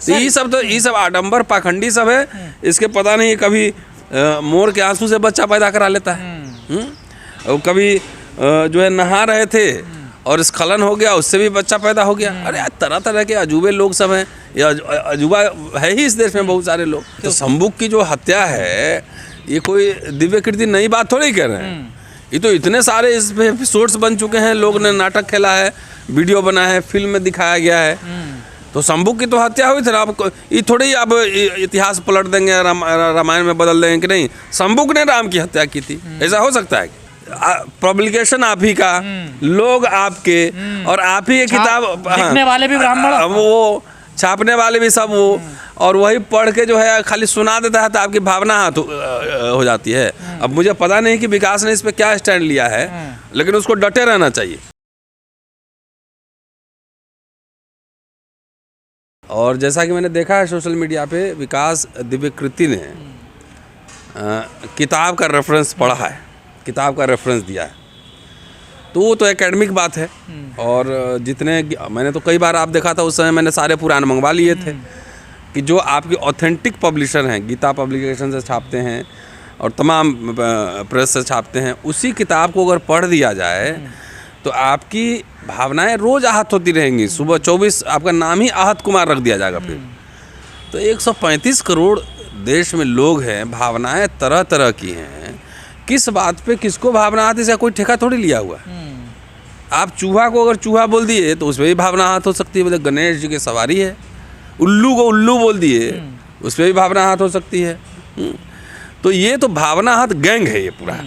तो ये सब आडंबर पाखंडी सब है। इसके पता नहीं कभी मोर के आंसू से बच्चा पैदा करा लेता है। और कभी जो है नहा रहे थे और स्खलन हो गया, उससे भी बच्चा पैदा हो गया। अरे यार तरह तरह के अजूबे लोग सब हैं, या अजूबा है ही इस देश में बहुत सारे लोग। तो शंबुक की जो हत्या है ये कोई दिव्य कृति नई बात थोड़ी कह रहे हैं। ये तो इतने सारे इसमें एपिसोड्स बन चुके हैं, लोग ने नाटक खेला है, वीडियो बना है, फिल्म में दिखाया गया है। तो शंबुक की तो हत्या हुई थी ना, अब ये थोड़ी ही अब इतिहास पलट देंगे, रामायण में बदल देंगे कि नहीं शंबुक ने राम की हत्या की थी, ऐसा हो सकता है? पब्लिकेशन आप ही का, लोग आपके, और आप ही ये किताब लिखने वाले भी ब्राह्मण, वो छापने वाले भी सब वो, और वही पढ़ के जो है खाली सुना देता है तो आपकी भावना हाथ हो जाती है। अब मुझे पता नहीं कि विकास ने इस पे क्या स्टैंड लिया है, लेकिन उसको डटे रहना चाहिए। और जैसा कि मैंने देखा है सोशल मीडिया पे, विकास दिव्य कृति ने किताब का रेफरेंस पढ़ा है, किताब का रेफरेंस दिया है, तो वो तो एकेडमिक बात है। और जितने मैंने तो कई बार आप देखा था उस समय मैंने सारे पुराण मंगवा लिए थे कि जो आपकी ऑथेंटिक पब्लिशर हैं, गीता पब्लिकेशन से छापते हैं और तमाम प्रेस से छापते हैं, उसी किताब को अगर पढ़ दिया जाए तो आपकी भावनाएं रोज़ आहत होती रहेंगी। सुबह 24 आपका नाम ही आहत कुमार रख दिया जाएगा फिर। तो 135 करोड़ देश में लोग हैं, भावनाएं तरह तरह की हैं, किस बात पे किसको भावना आती है कोई ठेका थोड़ी लिया हुआ। आप चूहा को अगर चूहा बोल दिए तो उसमें भी भावना हाथ हो सकती है, मतलब गणेश जी की सवारी है। उल्लू को उल्लू बोल दिए उसमें भी भावना हाथ हो सकती है। तो ये तो भावना हाथ गैंग है ये पूरा।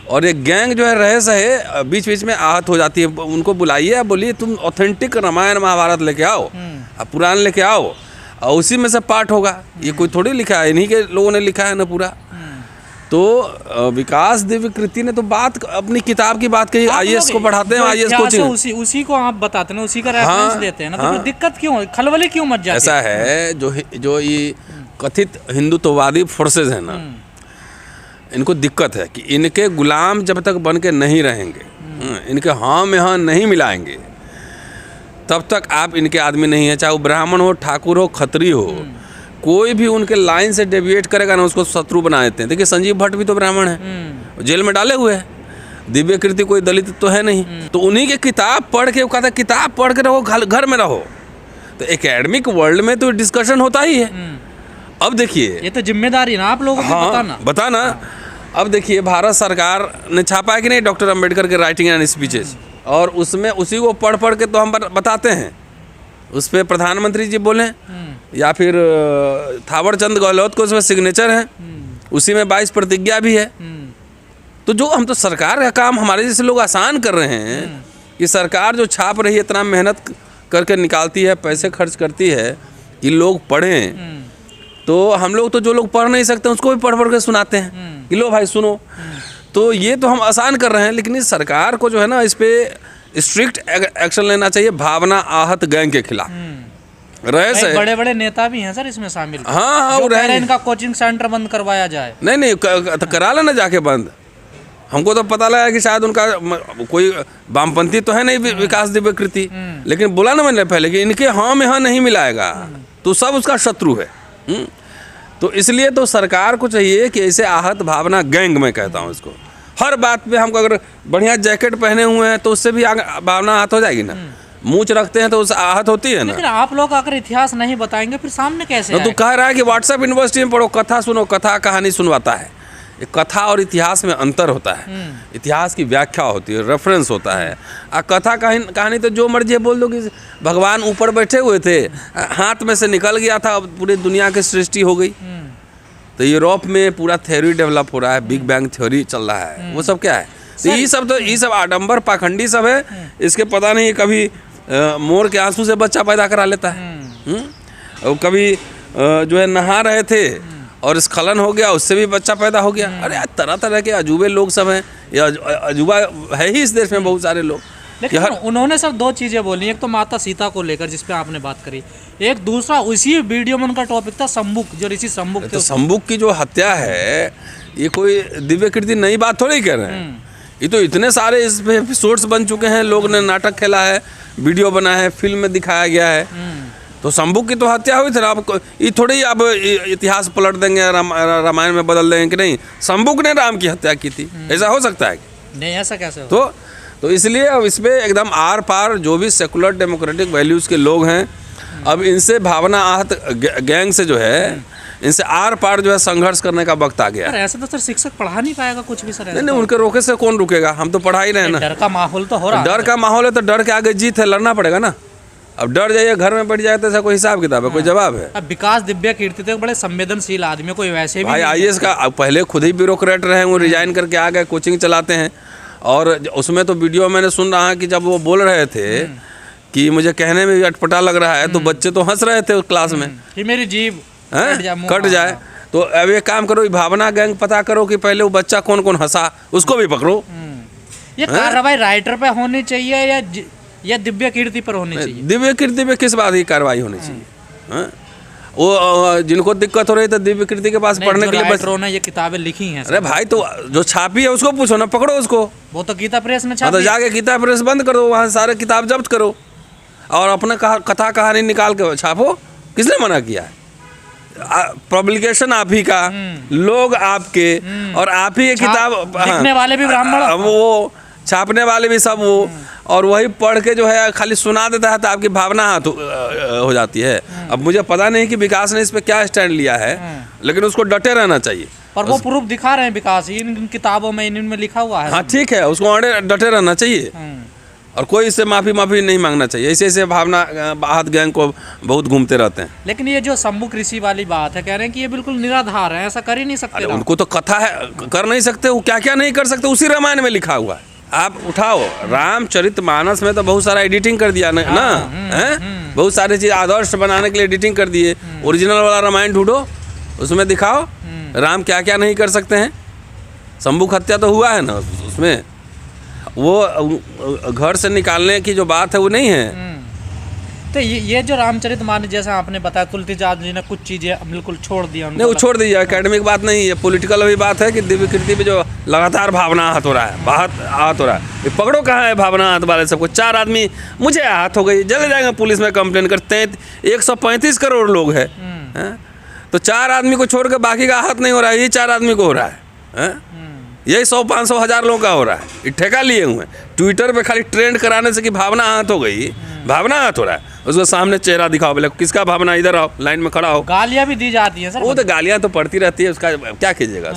और ये गैंग जो है रहस्य है, बीच बीच में आहत हो जाती है। उनको बुलाइए, आप बोलिए तुम ऑथेंटिक रामायण महाभारत लेके आओ, आप पुराण लेके आओ, और उसी में से पाठ होगा। ये कोई थोड़ी लिखा है, इन्हीं के लोगों ने लिखा है ना पूरा। तो विकास दिव्य कृति ने तो बात अपनी किताब की बात कही, आईएएस को पढ़ाते हैं, आईएएस कोचिंग उसी को आप बताते हैं, उसी का रेफरेंस देते हैं ना, तो दिक्कत क्यों, खलबली क्यों मच जाती है? ऐसा है जो ये कथित हिंदुत्ववादी फोर्सेज है ना, इनको दिक्कत है कि इनके गुलाम जब तक बन के नहीं रहेंगे, इनके हाँ में हाँ नहीं मिलाएंगे, तब तक आप इनके आदमी नहीं है। चाहे वो ब्राह्मण हो, ठाकुर हो, खत्री हो, कोई भी उनके लाइन से डेविएट करेगा ना, उसको शत्रु बना देते हैं। देखिए संजीव भट्ट भी तो ब्राह्मण है, जेल में डाले हुए हैं। दिव्य कृति कोई दलित तो है नहीं, तो उन्हीं के किताब पढ़ के वो कहता है किताब पढ़ के रहो, घर में रहो। तो एकेडमिक वर्ल्ड में तो डिस्कशन होता ही है। अब देखिए, ये तो जिम्मेदारी ना आप लोगों को बताना। अब देखिए भारत सरकार ने छापा है कि नहीं डॉक्टर अंबेडकर के राइटिंग एंड स्पीचेस, और उसमें उसी को पढ़ पढ़ के तो हम बताते हैं। उस पर प्रधानमंत्री जी बोले या फिर थावर चंद गहलोत को उसमें सिग्नेचर है, उसी में 22 प्रतिज्ञा भी है। तो जो हम तो सरकार का काम हमारे जैसे लोग आसान कर रहे हैं कि सरकार जो छाप रही है, इतना मेहनत करके निकालती है, पैसे खर्च करती है कि लोग पढ़ें, तो हम लोग तो जो लोग पढ़ नहीं सकते उसको भी पढ़ पढ़ के सुनाते हैं कि लो भाई सुनो। तो ये तो हम आसान कर रहे हैं, लेकिन इस सरकार को जो है ना इस पे स्ट्रिक्ट एक्शन लेना चाहिए भावना आहत गैंग के खिलाफ। रहस्य बड़े बड़े नेता भी हैं सर इसमें शामिल। हाँ, जो कह रहे हैं इनका कोचिंग सेंटर बंद करवाया जाए। नहीं करा लेना जाके बंद। हमको तो पता लगा कि शायद उनका कोई वामपंथी तो है नहीं विकास दिव्य कृति, लेकिन बोला ना मैंने पहले कि इनके हाँ में हाँ नहीं मिलाएगा तो सब उसका शत्रु है। तो इसलिए तो सरकार को चाहिए कि ऐसे आहत भावना गैंग में कहता हूँ इसको, हर बात पे हमको अगर बढ़िया जैकेट पहने हुए हैं तो उससे भी भावना आहत हो जाएगी ना, मूंछ रखते हैं तो उससे आहत होती है ना। लेकिन आप लोग अगर इतिहास नहीं बताएंगे फिर सामने कैसे आएगा? तो कह रहा है कि व्हाट्सएप यूनिवर्सिटी में पढ़ो, कथा सुनो, कथा कहानी सुनवाता है। कथा और इतिहास में अंतर होता है, इतिहास की व्याख्या होती है, रेफरेंस होता है। कथा कहानी तो जो मर्जी बोल दो कि भगवान ऊपर बैठे हुए थे, हाथ में से निकल गया था, पूरी दुनिया की सृष्टि हो गई। तो यूरोप में पूरा थ्योरी डेवलप हो रहा है, बिग बैंग थ्योरी चल रहा है, वो सब क्या है? तो ये सब आडंबर पाखंडी सब है। इसके पता नहीं कभी मोर के आंसू से बच्चा पैदा करा लेता है, और कभी जो है नहा रहे थे और स्खलन हो गया, उससे भी बच्चा पैदा हो गया। अरे यार तरह तरह के अजूबे लोग सब हैं, या अजूबा है ही इस देश में बहुत सारे लोग। लेकिन उन्होंने सर दो चीज़ें बोली, एक तो माता सीता को लेकर जिस पे आपने बात करी, एक दूसरा उसी वीडियो में उनका टॉपिक था शंबुक, जो ऋषि शंबुक थे। तो शंबुक की जो हत्या है ये कोई दिव्य कृति नई बात थोड़ी कह रहे हैं। ये तो इतने सारे इसमें एपिसोड्स बन चुके हैं, लोग ने नाटक खेला है, वीडियो बना है, फिल्म में दिखाया गया है। तो शंभू की तो हत्या हुई थी ना। अब ये थोड़ी ही अब इतिहास पलट देंगे, रामायण में बदल देंगे कि नहीं शंभू ने राम की हत्या की थी, ऐसा हो सकता है? नहीं, ऐसा कैसे हो? तो इसलिए अब इस पे एकदम आर पार जो भी सेकुलर डेमोक्रेटिक वैल्यूज़ के लोग हैं, अब इनसे भावना आहत गैंग से जो है, इनसे आर पार जो है संघर्ष करने का वक्त आ गया है। ऐसे तो सर शिक्षक पढ़ा नहीं पाएगा कुछ भी सर। नहीं, उनके रोके से कौन रुकेगा? हम तो पढ़ा ही रहे हैं ना। डर का माहौल तो हो रहा है। डर का माहौल है तो डर के आगे जीत है, लड़ना पड़ेगा ना। अब डर जाइए, घर में बैठ जाए तो ऐसा कोई हिसाब किताब है? कोई जवाब है? अब विकास दिव्या कीर्ति तो बड़े संवेदनशील आदमी, कोई वैसे भी भाई IAS का पहले खुद ही ब्यूरोक्रेट रहे, वो रिजाइन करके आ गए, कोचिंग चलाते हैं। और उसमें तो वीडियो मैंने सुन रहा कि जब वो बोल रहे थे कि मुझे कहने में भी अटपटा लग रहा है, तो बच्चे तो हंस रहे थे उस क्लास में कि मेरी जीभ कट जाए। तो अब एक काम करो, भावना गैंग पता करो कि पहले वो बच्चा कौन कौन हंसा, उसको भी पकड़ो। ये कार्रवाई राइटर पे होनी चाहिए या दिव्या कीर्ति पर होनी चाहिए? दिव्य कीर्ति पे किस बात की कार्रवाई होनी चाहिए? वो जिनको दिक्कत हो रही है दिव्य कीर्ति के पास पढ़ने के लिए राइटरों ने ये किताबें लिखी हैं। अरे भाई, तो जो छापी है उसको पूछो ना, पकड़ो उसको। वो तो गीता प्रेस ने छापी। तो जाके गीता प्रेस बंद करो, वहाँ सारे किताब जब्त करो और अपना कथा कहानी निकाल के छापो। किसने मना किया है? पब्लिकेशन आप ही का, लोग आपके, और आप ही ये किताब लिखने वाले भी ब्राह्मण, वो छापने वाले भी सब वो, और वही पढ़ के जो है खाली सुना देता है तो आपकी भावना हो जाती है। अब मुझे पता नहीं कि विकास ने इस पे क्या स्टैंड लिया है, लेकिन उसको डटे रहना चाहिए। और वो प्रूफ दिखा रहे हैं विकास, इन किताबों में इनमें लिखा हुआ है। हाँ ठीक है, उसको डटे रहना चाहिए और कोई इससे माफ़ी नहीं मांगना चाहिए। ऐसे भावना आहत गैंग को बहुत घूमते रहते हैं। लेकिन ये जो शंभू कृषि वाली बात है, कह रहे हैं कि ये बिल्कुल निराधार है, ऐसा कर ही नहीं सकते। उनको तो कथा है, कर नहीं सकते, वो क्या क्या नहीं कर सकते उसी रामायण में लिखा हुआ है। आप उठाओ रामचरितमानस में तो बहुत सारा एडिटिंग कर दिया ना, बहुत सारी चीज़ आदर्श बनाने के लिए एडिटिंग कर दिए। ओरिजिनल वाला रामायण ढूंढो, उसमें दिखाओ राम क्या क्या नहीं कर सकते हैं। शंभू हत्या तो हुआ है ना उसमें, वो घर से निकालने की जो बात है वो नहीं है। तो ये जो रामचरितमानस जैसा आपने बताया, तुलसीदास जी ने कुछ चीज़ें बिल्कुल छोड़ दिया। नहीं, वो छोड़ दीजिए, एकेडमिक बात नहीं है, पॉलिटिकल अभी बात है कि दिव्य कीर्ति पे जो लगातार भावना आहत हो रहा है, आहत हो रहा है। ये पकड़ो कहाँ है भावना आहत वाले सबको? 4 आदमी मुझे आहत हो गई, जल्द जाएंगे पुलिस में कंप्लेन करते हैं। 135 करोड़ लोग हैं, तो 4 आदमी को छोड़ के बाकी का आहत नहीं हो रहा है, ये 4 आदमी को हो रहा है। यही 100-500 हज़ार लोगों का हो रहा है। ये ठेका लिए हुए ट्विटर पे खाली ट्रेंड कराने से कि भावना आहत हो गई, भावना आहत हो रहा है। उसको सामने चेहरा दिखाओ, बोले किसका भावना, इधर आओ, लाइन में खड़ा हो। गालियाँ भी दी जाती हैं सर। वो तो गालियाँ तो पड़ती रहती है, उसका क्या कीजिएगा।